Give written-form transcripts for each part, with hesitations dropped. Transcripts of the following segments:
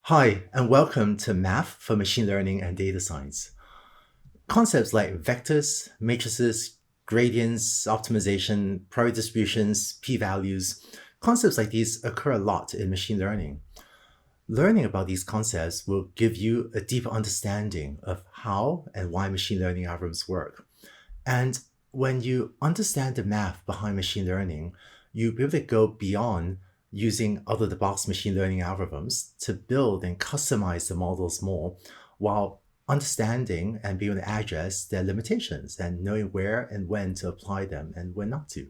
Hi, and welcome to Math for Machine Learning and Data Science. Concepts like vectors, matrices, gradients, optimization, probability distributions, p-values, concepts like these occur a lot in machine learning. Learning about these concepts will give you a deeper understanding of how and why machine learning algorithms work. And when you understand the math behind machine learning, you'll be able to go beyond using out-of-the-box machine learning algorithms to build and customize the models more while understanding and being able to address their limitations and knowing where and when to apply them and when not to.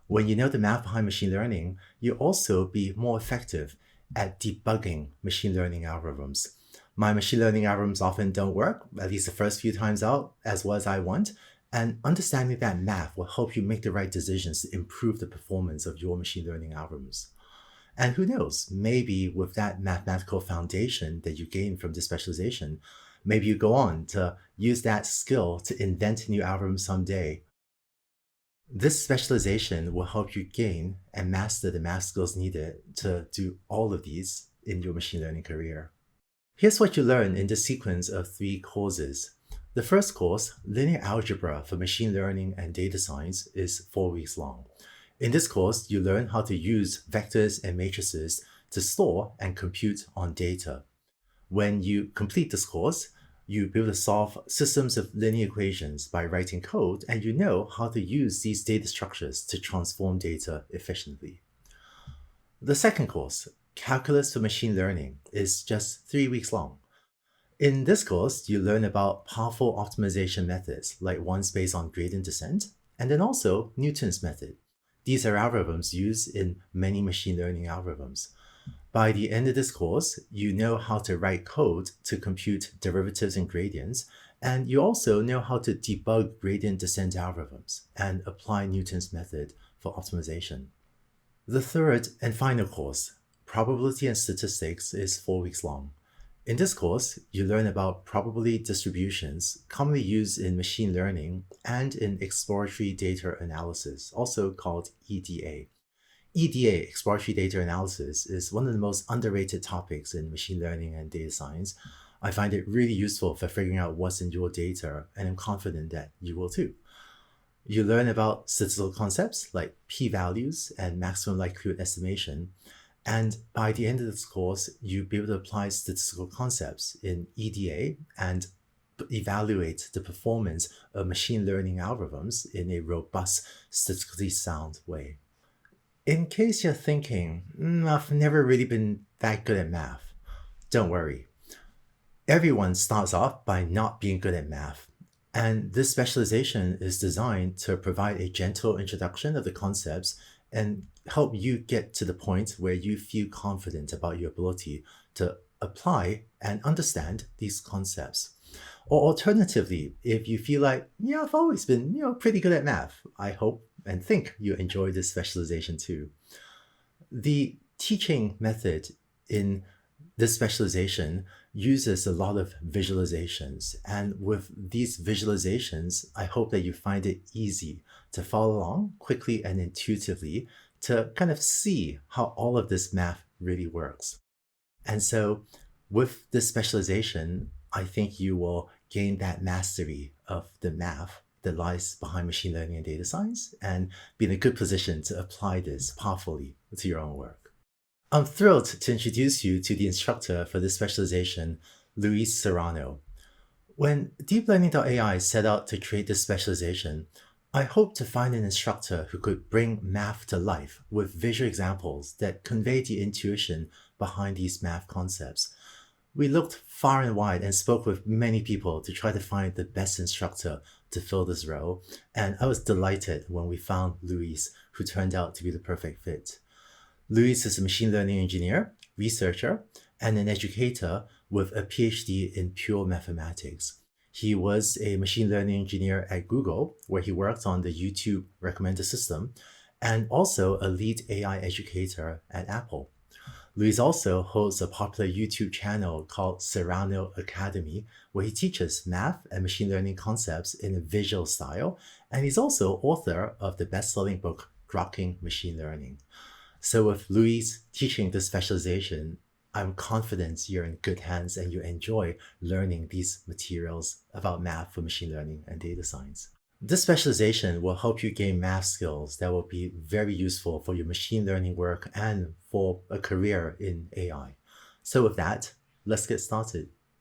When you know the math behind machine learning, you'll also be more effective at debugging machine learning algorithms. My machine learning algorithms often don't work, at least the first few times out, as well as I want. And understanding that math will help you make the right decisions to improve the performance of your machine learning algorithms. And who knows, maybe with that mathematical foundation that you gain from this specialization, maybe you go on to use that skill to invent new algorithms someday. This specialization will help you gain and master the math skills needed to do all of these in your machine learning career. Here's what you learn in the sequence of 3 courses. The first course, Linear Algebra for Machine Learning and Data Science, is 4 weeks long. In this course, you learn how to use vectors and matrices to store and compute on data. When you complete this course, you'll be able to solve systems of linear equations by writing code, and you know how to use these data structures to transform data efficiently. The second course, Calculus for Machine Learning, is just 3 weeks long. In this course, you learn about powerful optimization methods like ones based on gradient descent, and then also Newton's method. These are algorithms used in many machine learning algorithms. By the end of this course, you know how to write code to compute derivatives and gradients, and you also know how to debug gradient descent algorithms and apply Newton's method for optimization. The third and final course, Probability and Statistics, is 4 weeks long. In this course, you learn about probability distributions commonly used in machine learning and in exploratory data analysis, also called EDA. EDA, exploratory data analysis, is one of the most underrated topics in machine learning and data science. I find it really useful for figuring out what's in your data, and I'm confident that you will too. You learn about statistical concepts like p-values and maximum likelihood estimation. And by the end of this course, you'll be able to apply statistical concepts in EDA and evaluate the performance of machine learning algorithms in a robust, statistically sound way. In case you're thinking, I've never really been that good at math, don't worry. Everyone starts off by not being good at math, and this specialization is designed to provide a gentle introduction of the concepts and help you get to the point where you feel confident about your ability to apply and understand these concepts. Or alternatively, if you feel like, yeah, I've always been, pretty good at math, I hope and think you enjoy this specialization too. The teaching method in this specialization uses a lot of visualizations. And with these visualizations, I hope that you find it easy to follow along quickly and intuitively to kind of see how all of this math really works. And so with this specialization, I think you will gain that mastery of the math that lies behind machine learning and data science and be in a good position to apply this powerfully to your own work. I'm thrilled to introduce you to the instructor for this specialization, Luis Serrano. When DeepLearning.ai set out to create this specialization, I hoped to find an instructor who could bring math to life with visual examples that convey the intuition behind these math concepts. We looked far and wide and spoke with many people to try to find the best instructor to fill this role, and I was delighted when we found Luis, who turned out to be the perfect fit. Luis is a machine learning engineer, researcher, and an educator with a PhD in pure mathematics. He was a machine learning engineer at Google, where he worked on the YouTube recommender system, and also a lead AI educator at Apple. Luis also hosts a popular YouTube channel called Serrano Academy, where he teaches math and machine learning concepts in a visual style, and he's also author of the best-selling book, Grokking Machine Learning. So with Luis teaching this specialization, I'm confident you're in good hands and you enjoy learning these materials about math for machine learning and data science. This specialization will help you gain math skills that will be very useful for your machine learning work and for a career in AI. So with that, let's get started.